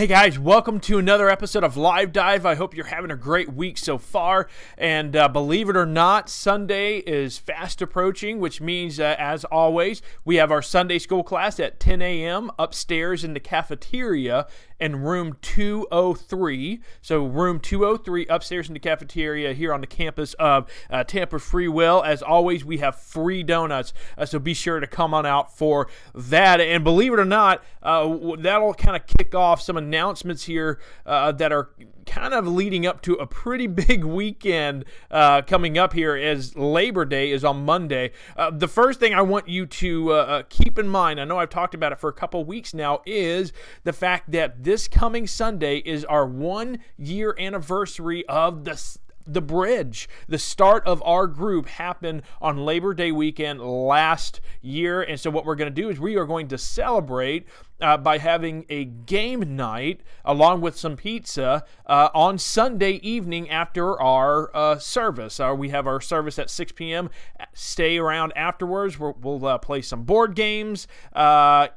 Hey guys, welcome to another episode of Live Dive. I hope you're having a great week so far. And believe it or not, Sunday is fast approaching, which means, as always, we have our Sunday school class at 10 a.m. upstairs in the cafeteria in room 203. So room 203 upstairs in the cafeteria here on the campus of Tampa Free Will. As always, we have free donuts, so be sure to come on out for that. And believe it or not, that'll kind of kick off some announcements here that are kind of leading up to a pretty big weekend coming up here, as Labor Day is on Monday. The first thing I want you to keep in mind, I know I've talked about it for a couple weeks now, is the fact that this coming Sunday is our 1-year anniversary of the Bridge. The start of our group happened on Labor Day weekend last year, and so what we're going to do is we are going to celebrate by having a game night along with some pizza on Sunday evening after our service. We have our service at 6 p.m. Stay around afterwards. We'll play some board games,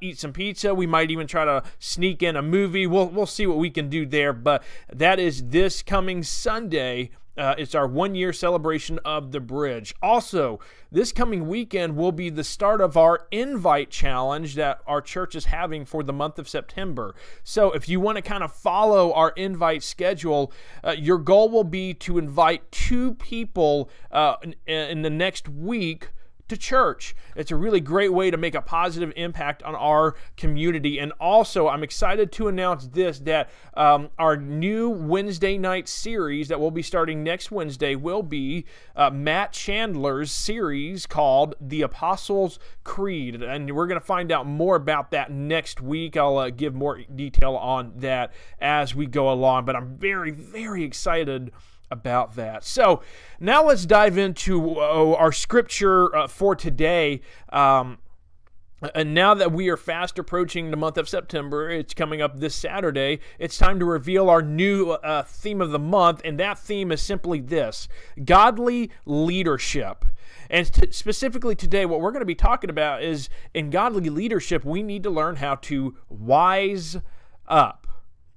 eat some pizza. We might even try to sneak in a movie. We'll see what we can do there, but that is this coming Sunday. It's our 1-year celebration of the Bridge. Also, this coming weekend will be the start of our Invite Challenge that our church is having for the month of September. So if you want to kind of follow our invite schedule, your goal will be to invite 2 people in the next week to church. It's a really great way to make a positive impact on our community. And also, I'm excited to announce that our new Wednesday night series that will be starting next Wednesday will be Matt Chandler's series called The Apostles' Creed. And we're going to find out more about that next week. I'll give more detail on that as we go along. But I'm very, very excited about that. So now let's dive into our scripture for today. And now that we are fast approaching the month of September, it's coming up this Saturday, it's time to reveal our new theme of the month, and that theme is simply this: godly leadership. And specifically today, what we're going to be talking about is, in godly leadership, we need to learn how to wise up.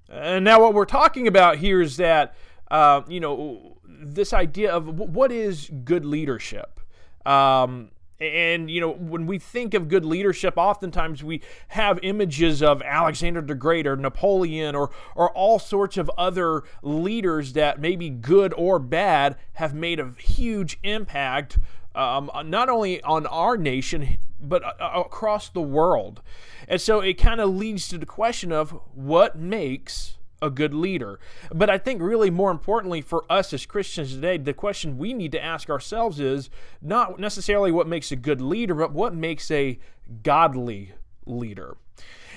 And now what we're talking about here is that this idea of what is good leadership. And, when we think of good leadership, oftentimes we have images of Alexander the Great or Napoleon or all sorts of other leaders that maybe good or bad have made a huge impact, not only on our nation, but across the world. And so it kind of leads to the question of what makes a good leader. But I think really more importantly for us as Christians today, the question we need to ask ourselves is not necessarily what makes a good leader, but what makes a godly leader.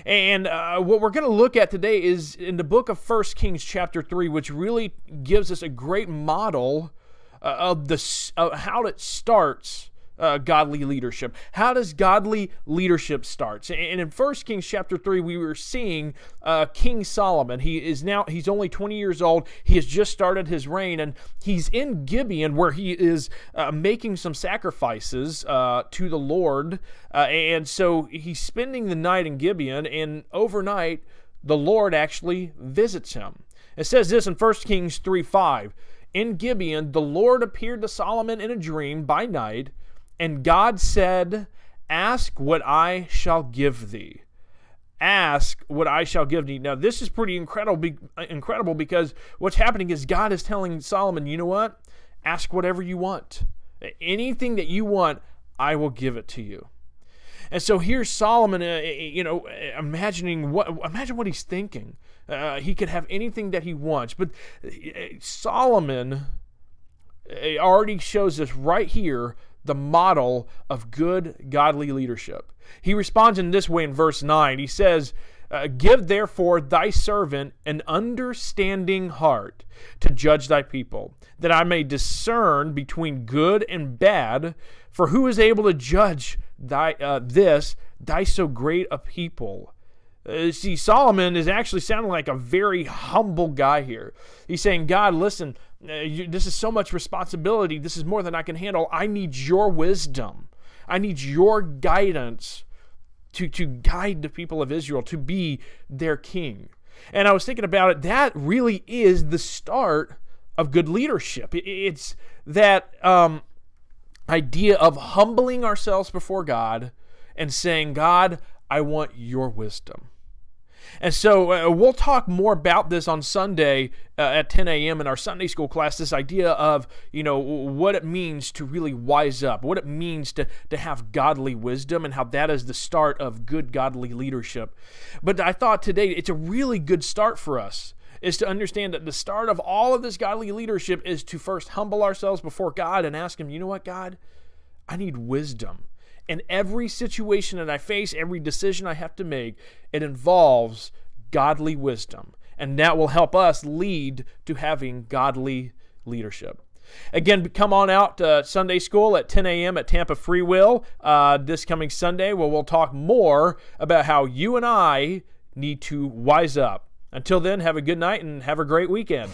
And what we're going to look at today is in the book of 1 Kings chapter 3, which really gives us a great model of how it starts godly leadership. How does godly leadership start? And in 1 Kings chapter 3, we were seeing King Solomon. He's only 20 years old. He has just started his reign, and he's in Gibeon where he is making some sacrifices to the Lord. And so he's spending the night in Gibeon, and overnight, the Lord actually visits him. It says this in 1 Kings 3:5. In Gibeon, the Lord appeared to Solomon in a dream by night, and God said, "Ask what I shall give thee." Ask what I shall give thee. Now, this is pretty incredible because what's happening is God is telling Solomon, you know what? Ask whatever you want. Anything that you want, I will give it to you. And so here's Solomon, imagine what he's thinking. He could have anything that he wants, but Solomon already shows us right here the model of good, godly leadership. He responds in this way in verse 9. He says, "Give therefore thy servant an understanding heart to judge thy people, that I may discern between good and bad. For who is able to judge thy so great a people?" See, Solomon is actually sounding like a very humble guy here. He's saying, God, listen, this is so much responsibility. This is more than I can handle. I need your wisdom. I need your guidance to guide the people of Israel, to be their king. And I was thinking about it, that really is the start of good leadership. It's that idea of humbling ourselves before God and saying, God, I want your wisdom. And so we'll talk more about this on Sunday at 10 a.m. in our Sunday school class, this idea of, what it means to really wise up, what it means to have godly wisdom, and how that is the start of good godly leadership. But I thought today it's a really good start for us, is to understand that the start of all of this godly leadership is to first humble ourselves before God and ask Him, you know what, God, I need wisdom. In every situation that I face, every decision I have to make, it involves godly wisdom. And that will help us lead to having godly leadership. Again, come on out to Sunday school at 10 a.m. at Tampa Free Will this coming Sunday, where we'll talk more about how you and I need to wise up. Until then, have a good night and have a great weekend.